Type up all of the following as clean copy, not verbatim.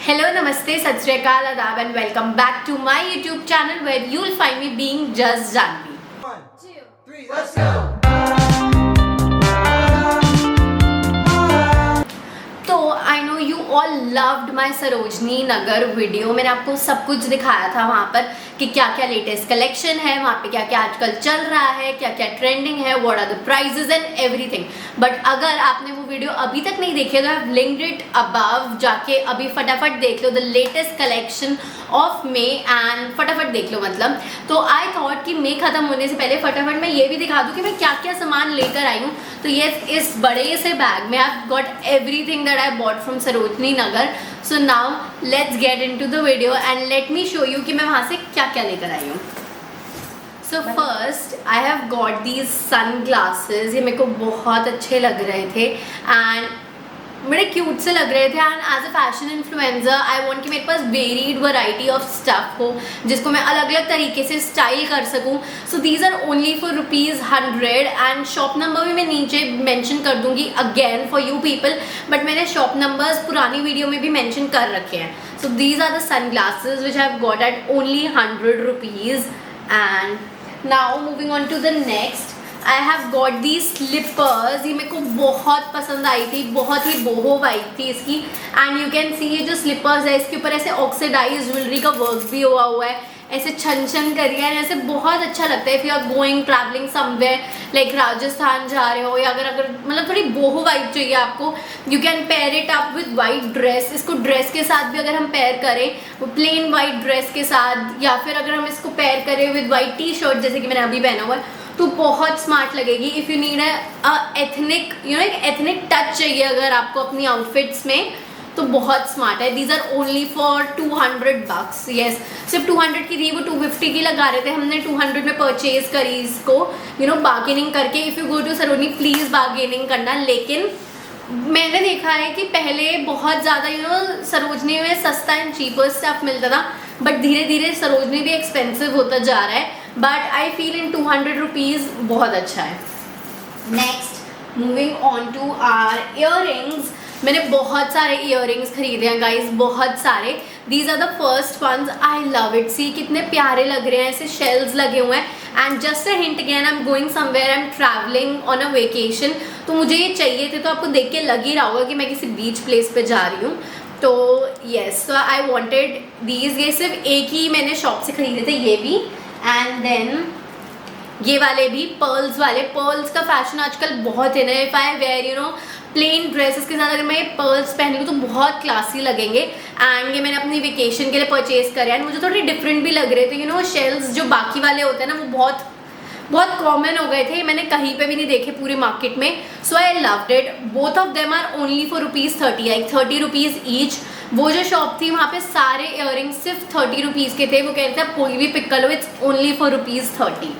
Hello, Namaste, Sat Sri Akal, Adab and welcome back to my YouTube channel where you'll find me being just Janvi. 1, 2, 3, let's go! तो आई know you all loved my Sarojini Nagar video. मैंने आपको सब कुछ दिखाया था वहाँ पर कि क्या क्या लेटेस्ट कलेक्शन है, वहाँ पे क्या क्या आजकल चल रहा है, क्या क्या ट्रेंडिंग है, what are the prices and everything. But अगर आपने वो वीडियो अभी तक नहीं देखी है तो I have linked it above, जाके अभी फटाफट देख लो the latest collection of May and फटाफट देख लो मतलब। तो आई थॉट कि मे खत्म होने से पहले फटाफट मैं ये भी दिखा दूँ कि मैं क्या क्या सामान लेकर आई हूँ। तो ये इस बड़े से बैग में I got everything that I bought from Sarojini Nagar. So now let's get into the video and let me show you कि मैं वहाँ से क्या क्या लेकर आई हूँ। So first I have got these sunglasses. ये मेरे को बहुत अच्छे लग रहे थे and बड़े क्यूट से लग रहे थे and as a fashion influencer I want कि मेरे पास वेरीड वैरायटी ऑफ स्टफ हो जिसको मैं अलग अलग तरीके से स्टाइल कर सकूं। So these are only for ₹100 and shop number भी मैं नीचे मेंशन कर दूंगी again for you people, but मैंने शॉप नंबर्स पुरानी वीडियो में भी मेंशन कर रखे हैं। So these are the sunglasses which I have got at only ₹100 and now moving on to the next I have got the slippers. ये मेरे को बहुत पसंद आई थी, बहुत ही बोहो वाइब थी इसकी एंड यू कैन सी ये जो स्लीपर्स है इसके ऊपर ऐसे ऑक्सीडाइज ज्वेलरी का वर्क भी हुआ है, ऐसे छन छन करिए एंड ऐसे बहुत अच्छा लगता है। If you are going travelling somewhere like Rajasthan जा रहे हो या अगर मतलब थोड़ी बोहो वाइब चाहिए आपको, you can pair it up with white dress. इसको ड्रेस के साथ भी अगर हम पेयर करें वो प्लेन वाइट ड्रेस के साथ, या फिर अगर हम इसको पेयर करें विद वाइट टी शर्ट जैसे कि मैंने अभी पहना हुआ है तो बहुत स्मार्ट लगेगी। इफ़ यू नीड एथनिक एक एथनिक टच चाहिए अगर आपको अपनी आउटफिट्स में तो बहुत स्मार्ट है। These are only for $200। Yes, सिर्फ 200 की थी, वो 250 की लगा रहे थे, हमने 200 में परचेज करी इसको बार्गेनिंग करके। If you go to Sarojini please bargaining करना। लेकिन मैंने देखा है कि पहले बहुत ज़्यादा सरोजनी में सस्ता एंड चीपर स्टफ मिलता था, बट धीरे धीरे सरोजनी भी एक्सपेंसिव होता जा रहा है, बट आई फील इन $200 बहुत अच्छा है। Next moving on to our earrings. मैंने बहुत सारे इयररिंग्स खरीदे हैं गाइज, बहुत सारे। These are the first ones, I love it. See कितने प्यारे लग रहे हैं, ऐसे शेल्स लगे हुए हैं and just a hint again I am going somewhere, I am travelling on a vacation, तो मुझे ये चाहिए थे। तो आपको देख के लग ही रहा होगा कि मैं किसी बीच प्लेस पे जा रही हूँ। तो yes, so I wanted these. ये सिर्फ एक ही मैंने शॉप से खरीदे थे, ये भी एंड देन ये वाले भी पर्ल्स वाले। पर्ल्स का फैशन आजकल बहुत है ना। If I wear plain dresses के साथ अगर मैं ये पर्ल्स पहन लूँ तो बहुत क्लासी लगेंगे एंड ये मैंने अपनी वेकेशन के लिए परचेज करे एंड मुझे थोड़े डिफरेंट भी लग रहे थे। शेल्स जो बाकी वाले होते हैं ना वो बहुत बहुत कॉमन हो गए थे, मैंने कहीं पे भी नहीं देखे पूरी मार्केट में। So I loved it. Both of them are only for ₹30, like ₹30 each. वो जो शॉप थी वहाँ पे सारे इयररिंग्स सिर्फ ₹30 के थे। वो कह रहे थे कोई भी पिक कर लो, it's only for ₹30।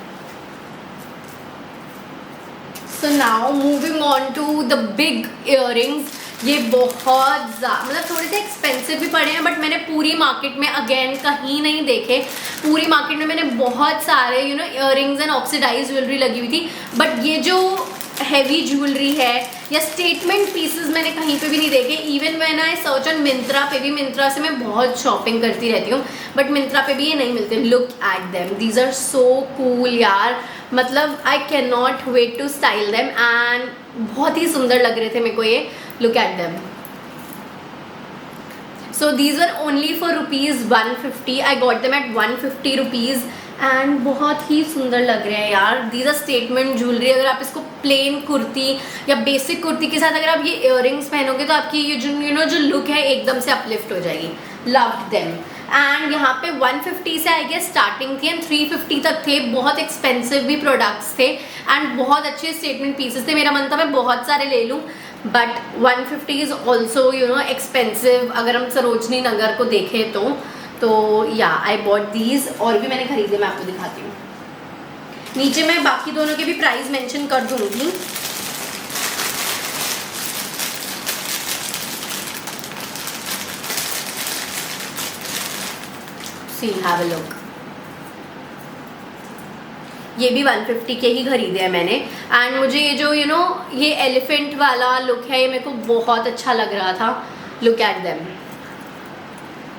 So now moving on to the big earrings. ये बहुत मतलब थोड़े से एक्सपेंसिव भी पड़े हैं, बट मैंने पूरी मार्केट में अगेन कहीं नहीं देखे। पूरी मार्केट में मैंने बहुत सारे इयररिंग्स एंड ऑक्सीडाइज ज्वेलरी लगी हुई थी, बट ये जो हैवी ज्वेलरी है या स्टेटमेंट पीसेस मैंने कहीं पे भी नहीं देखे। Even man I search on Myntra पे भी, मिंत्रा से मैं बहुत शॉपिंग करती रहती हूँ, बट मिंत्रा पे भी ये नहीं मिलते। Look at them, these are so cool यार, मतलब I can not wait to style them and बहुत ही सुंदर लग रहे थे मेरे को ये। Look at them. So these are only for ₹150। I got them at ₹150 and बहुत ही सुंदर लग रहे हैं यार। These are statement jewellery. अगर आप इसको प्लेन कुर्ती या बेसिक कुर्ती के साथ अगर आप ये इयररिंग्स पहनोगे तो आपकी ये जो लुक है एकदम से अपलिफ्ट हो जाएगी। लव्ड देम एंड यहाँ पे 150 से आई गेस स्टार्टिंग थी एंड 350 तक थे। बहुत एक्सपेंसिव भी प्रोडक्ट्स थे एंड बहुत अच्छे स्टेटमेंट पीसेस थे। मेरा मन था मैं बहुत सारे ले लूँ, बट 150 इज़ ऑल्सो एक्सपेंसिव अगर हम सरोजनी नगर को देखें तो या आई बॉट दीज। और भी मैंने खरीदे, मैं आपको दिखाती हूँ। नीचे मैं बाकी दोनों के भी प्राइस मेंशन कर दूँगी। सी हैव अ लुक। ये भी 150 के ही खरीदे हैं मैंने एंड मुझे ये जो ये एलिफेंट वाला लुक है ये मेरे को बहुत अच्छा लग रहा था। Look at them.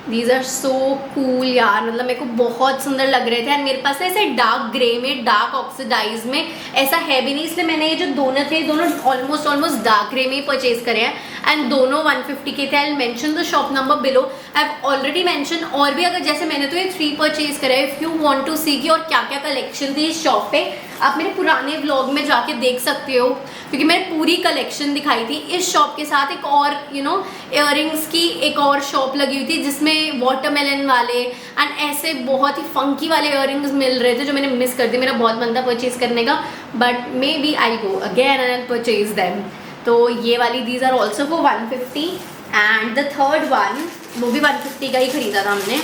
These are so cool यार, मतलब मेरे को बहुत सुंदर लग रहे थे। एंड मेरे पास ऐसे डार्क ग्रे में, डार्क ऑक्सीडाइज में ऐसा है भी नहीं, इसलिए मैंने ये जो दोनों थे दोनों ऑलमोस्ट डार्क ग्रे में ही परचेज करे हैं। एंड दोनों 150 के थे। I will mention the shop number below. I have already mention, और भी अगर जैसे मैंने तो ये 3 परचेज करे हैं। इफ यू वांट टू सी की और क्या क्या कलेक्शन थी इस शॉप पे, आप मेरे पुराने व्लॉग में जाके देख सकते हो, क्योंकि मैंने पूरी कलेक्शन दिखाई थी। इस शॉप के साथ एक और इयररिंग्स की एक और शॉप लगी हुई थी जिसमें वाटरमेलन वाले एंड ऐसे बहुत ही फंकी वाले इयररिंग्स मिल रहे थे, जो मैंने मिस कर दी। मेरा बहुत मन था परचेज करने का, but may be I go again and purchase them. तो ये वाली these are also for 150। And the third one, वो भी 150 का ही खरीदा था हमने।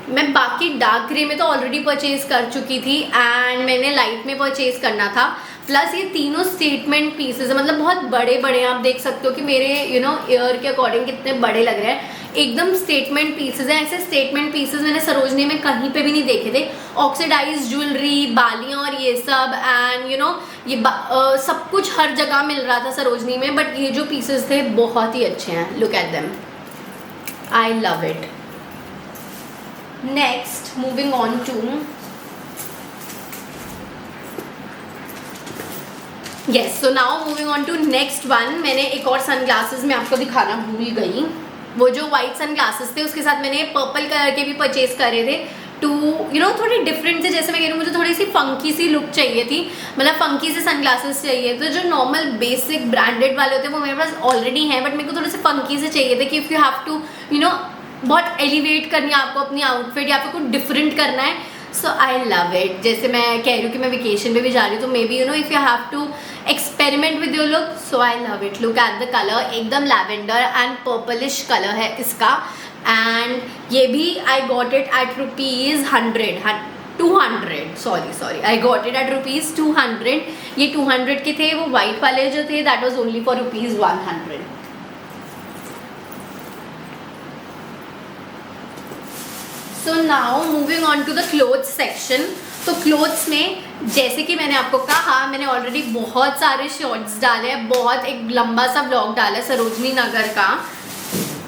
मैं बाकी डार्क ग्रे में तो ऑलरेडी परचेज कर चुकी थी एंड मैंने लाइट में परचेज करना था। प्लस ये तीनों स्टेटमेंट पीसेज है, मतलब बहुत बड़े बड़े हैं। आप देख सकते हो कि मेरे ईयर के अकॉर्डिंग कितने बड़े लग रहे हैं। एकदम स्टेटमेंट पीसेज हैं। ऐसे स्टेटमेंट पीसेज मैंने सरोजनी में कहीं पे भी नहीं देखे थे। ऑक्सीडाइज ज्वेलरी, बालियाँ और ये सब एंड ये सब कुछ हर जगह मिल रहा था सरोजनी में, बट ये जो पीसेज थे बहुत ही अच्छे हैं। Look at them, I love it. Next, moving on to yes, so now moving on to next one। मैंने एक और सनग्लासेस में आपको दिखाना भूल गई। वो जो वाइट सनग्लासेस थे उसके साथ मैंने पर्पल कलर के भी परचेज करे थे टू थोड़ी डिफरेंट थे। जैसे मैं कह रही हूँ, मुझे थोड़ी सी फंकी सी लुक चाहिए थी, मतलब फंकी से सनग्लासेस चाहिए। तो जो नॉर्मल बेसिक ब्रांडेड वाले होते हैं वो मेरे पास ऑलरेडी हैं, बट मेरे को थोड़े से फंकी से चाहिए थे कि इफ़ यू हैव टू बहुत एलिवेट करनी है आपको अपनी आउटफिट या फिर कुछ डिफरेंट करना है। सो आई लव इट। जैसे मैं कह रही हूँ कि मैं वेकेशन पे भी जा रही हूँ, तो may be if you have to experiment with your look, so I love it. Look at the colour, एकदम लैवेंडर एंड पर्पलिश कलर है इसका। एंड ये भी I got it at ₹200 sorry I got it at ₹200। ये 200 के थे। वो white वाले जो थे that was only for ₹100। So now moving on to the clothes section. तो क्लोथ्स में जैसे कि मैंने आपको कहा, मैंने ऑलरेडी बहुत सारे शॉर्ट्स डाले हैं, बहुत एक लंबा सा ब्लॉग डाला है सरोजनी नगर का।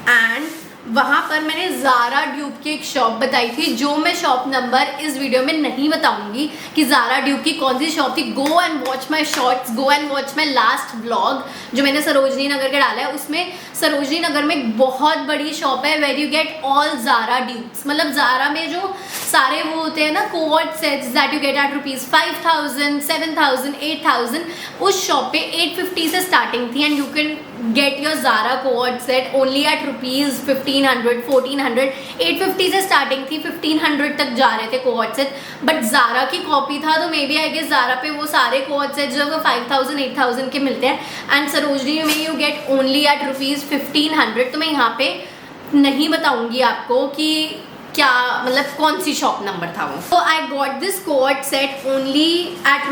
एंड वहाँ पर मैंने ज़ारा ड्यूब की एक शॉप बताई थी, जो मैं शॉप नंबर इस वीडियो में नहीं बताऊंगी कि ज़ारा ड्यूब की कौन सी शॉप थी। Go and watch my shorts, go and watch my last blog जो मैंने सरोजनी नगर का डाला है। उसमें सरोजनी नगर में एक बहुत बड़ी शॉप है where you get all Zara dupes. मतलब ज़ारा में जो सारे वो होते हैं ना coord sets that you get at ₹5,000, 7,000, 8,000, उस शॉप पे 850 से स्टार्टिंग थी। And you can get your Zara coord set only at ₹1,500, 1,400। 850 से स्टार्टिंग थी, 1,500 तक जा रहे थे कोवर्ट सेट। बट ज़ारा की कॉपी था, तो may be I guess Zara पे वो सारे कोवर्ट सेट जो 5,000, 8,000 के मिलते हैं। एंड सरोजनी में यू गेट ओनली एट ₹1,500। तो मैं यहाँ पे नहीं बताऊंगी आपको कि क्या मतलब कौन सी शॉप नंबर था वो। तो I got this coord set only at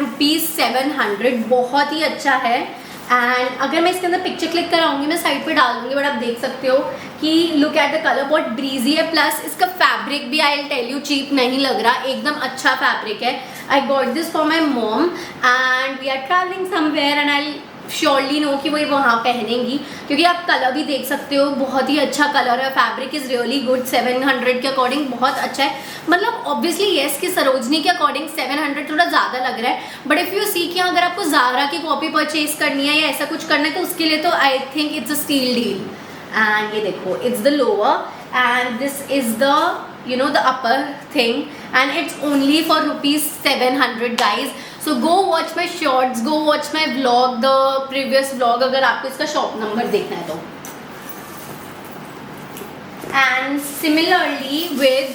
₹700। बहुत ही अच्छा है। एंड अगर मैं इसके अंदर पिक्चर क्लिक कराऊंगी, मैं साइड पे डाल दूंगी, बट आप देख सकते हो कि लुक एट द कलर, बहुत ब्रीजी है। प्लस इसका फैब्रिक भी I will tell you cheap नहीं लग रहा, एकदम अच्छा फैब्रिक है। I got this for my mom and we are travelling somewhere and I surely know कि वो वहाँ पहनेंगी, क्योंकि आप कलर भी देख सकते हो, बहुत ही अच्छा कलर है। Fabric is really good. 700 के अकॉर्डिंग बहुत अच्छा है। मतलब ऑब्वियसली येस कि सरोजनी के अकॉर्डिंग 700 थोड़ा ज़्यादा लग रहा है, बट इफ़ यू सी कि अगर आपको ज़ारा की कॉपी परचेज करनी है या ऐसा कुछ करना है, तो उसके लिए तो I think it's a steal deal. And ये देखो, it's the lower and this is the the upper thing and it's only for ₹700 guys. So go watch my shorts, go watch my vlog, the previous vlog, अगर आपको इसका shop number देखना है तो। And similarly with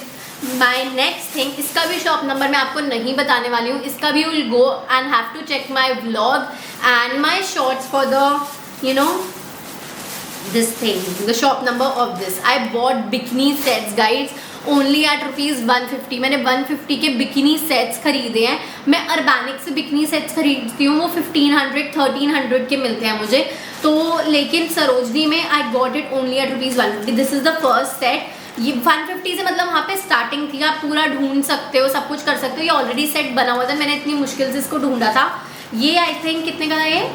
my next thing, इसका भी shop number मैं आपको नहीं बताने वाली हूँ। इसका भी will go and have to check my vlog and my shorts for the this thing, the shop number of this. I bought bikini sets guys only at ₹150। मैंने 150 के बिकिनी सेट्स खरीदे हैं। मैं अर्बैनिक से बिकिनी सेट्स खरीदती हूँ, वो 1,500, 1,300 के मिलते हैं मुझे। तो लेकिन सरोजनी में I got it only at ₹150। This is the first set. ये 150 से मतलब वहाँ पे स्टार्टिंग थी, आप पूरा ढूंढ सकते हो, सब कुछ कर सकते हो। ये ऑलरेडी सेट बना हुआ था, मैंने इतनी मुश्किल से इसको ढूंढा था। ये आई थिंक कितने का है ये?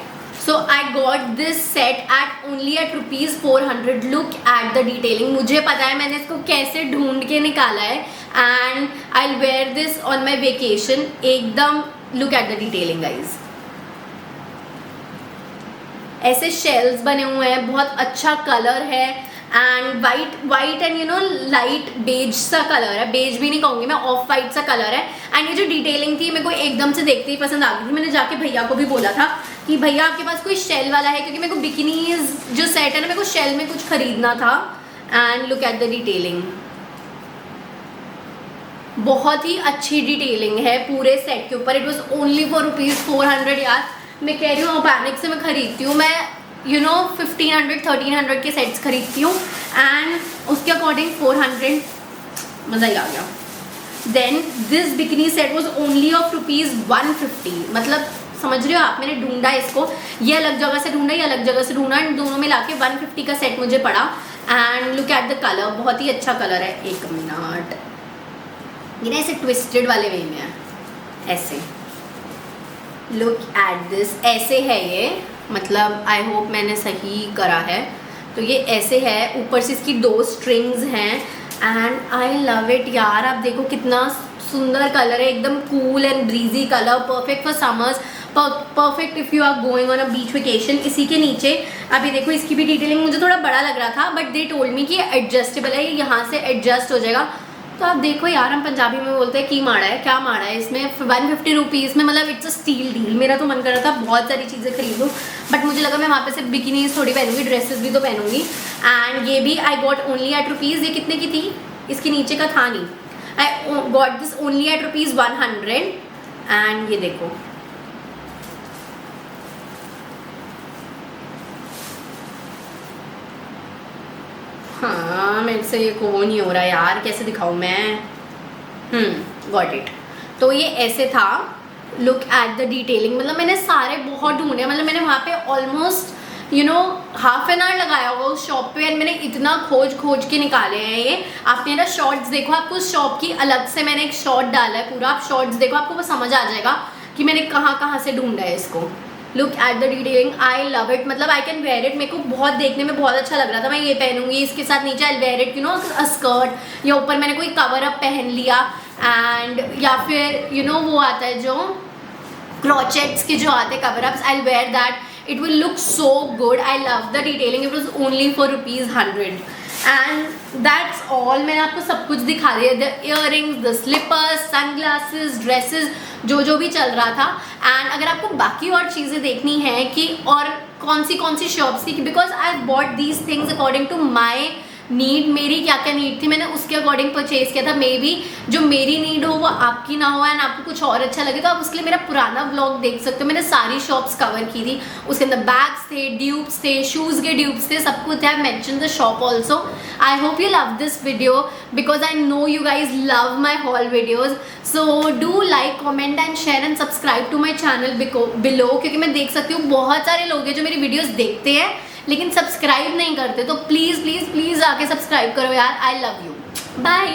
So I got this set at only at ₹400. Look at the detailing, मुझे पता है मैंने इसको कैसे ढूंढ के निकाला है and I will wear this on my vacation. एकदम look at the detailing guys. ऐसे शेल्स बने हुए हैं, बहुत अच्छा कलर है and white and you know light beige सा कलर है. बेज भी नहीं कहूँगी मैं, ऑफ वाइट सा कलर है. एंड ये जो डिटेलिंग थी मेरे को एकदम से देखते ही पसंद आ गई थी. मैंने जाके भैया को भी बोला था कि भैया आपके पास कोई शेल वाला है, क्योंकि मेरे को बिकिनीज जो सेट है ना मेरे को शेल में कुछ खरीदना था. And look at the detailing, बहुत ही अच्छी डिटेलिंग है पूरे सेट के ऊपर. It was only for ₹400. यार मैं कह रही हूँ ऑर्गेनिक से मैं खरीदती हूँ, मैं यू नो 1500-1300 के सेट्स खरीदती हूँ एंड उसके अकॉर्डिंग 400, मज़ा ही आ गया. Then this bikini set was only of ₹150. मतलब समझ रहे हो आप, मैंने ढूंढा इसको, ये अलग जगह से ढूंढा, ये अलग जगह से ढूंढा, इन दोनों में लाके 150 का सेट मुझे पड़ा. And look at the colour, बहुत ही अच्छा कलर है. एक मिनट, ये ना ऐसे ट्विस्टेड वाले वे में है ऐसे. लुक एट दिस, ऐसे है ये, मतलब आई होप मैंने सही करा है. तो ये ऐसे है, ऊपर से इसकी 2 स्ट्रिंग्स हैं एंड आई लव इट यार. आप देखो कितना सुंदर कलर है, एकदम cool and breezy colour, perfect for summers, perfect if you are going on a beach vacation. इसी के नीचे अभी देखो इसकी भी डिटेलिंग मुझे थोड़ा बड़ा लग रहा था, बट दे टोल्ड मी कि एडजस्टेबल है, ये यहाँ से एडजस्ट हो जाएगा. तो आप देखो यार, हम पंजाबी में बोलते हैं की माड़ा है, क्या माड़ा है इसमें. 150 रुपीज़ में, मतलब इट्स अ स्टील डील. मेरा तो मन कर रहा था बहुत सारी चीज़ें खरीदूँ, बट मुझे लगा मैं वहाँ पे सिर्फ बिकिनीज थोड़ी पहनूंगी, ड्रेसेस भी तो पहनूंगी. एंड ये भी आई गॉट ओनली एट ₹. ये कितने की थी, इसके नीचे का था नहीं. I got this only at ₹100. And ये देखो, हाँ मेरे से ये को नहीं हो रहा यार, कैसे दिखाऊँ मैं. Got it. तो ये ऐसे था. लुक एट द डिटेलिंग, मतलब मैंने सारे बहुत ढूंढे, मतलब मैंने वहाँ पे almost you know half an hour लगाया होगा उस शॉप पे एंड मैंने इतना खोज के निकाले हैं ये. आप मेरा शॉर्ट्स देखो, आपको उस शॉप की अलग से मैंने एक शॉर्ट डाला है पूरा, आप शॉर्ट्स देखो, आपको वो समझ आ जाएगा कि मैंने कहाँ से ढूंढा है इसको. Look at the detailing, I love it. मतलब आई कैन वेयर इट, मेरे को बहुत देखने में बहुत अच्छा लग रहा था. मैं ये पहनूंगी, इसके साथ नीचे I wear it you know a skirt, या ऊपर मैंने कोई कवर अप पहन लिया एंड या फिर यू नो वो आता है जो क्रोचेट्स के जो आते cover ups, I wear that. It will look so good. I love the detailing. It was only for ₹100 and that's all. मैंने आपको सब कुछ दिखा दिया, the earrings, the slippers, sunglasses, dresses, जो भी चल रहा था. एंड अगर आपको बाकी और चीज़ें देखनी है कि और कौन सी शॉप्स की, because I bought these things according to my need. मेरी क्या क्या नीड थी मैंने उसके अकॉर्डिंग परचेज किया था. मे बी जो मेरी नीड हो वो आपकी ना हो एंड आपको कुछ और अच्छा लगे, तो आप उसके लिए मेरा पुराना व्लॉग देख सकते हो. मैंने सारी शॉप्स कवर की थी, उसके अंदर बैग्स थे, ड्यूब्स थे, शूज़ के ड्यूब्स थे, सब कुछ थे. I mention the shop also. I hope you love this video because I know you guys love my whole videos. So do like, comment and share and subscribe to my channel below, क्योंकि मैं देख सकती हूँ बहुत सारे लोग हैं जो मेरी वीडियोज़ देखते हैं लेकिन सब्सक्राइब नहीं करते. तो प्लीज़ प्लीज़ प्लीज़ आके सब्सक्राइब करो यार. I love you. बाय.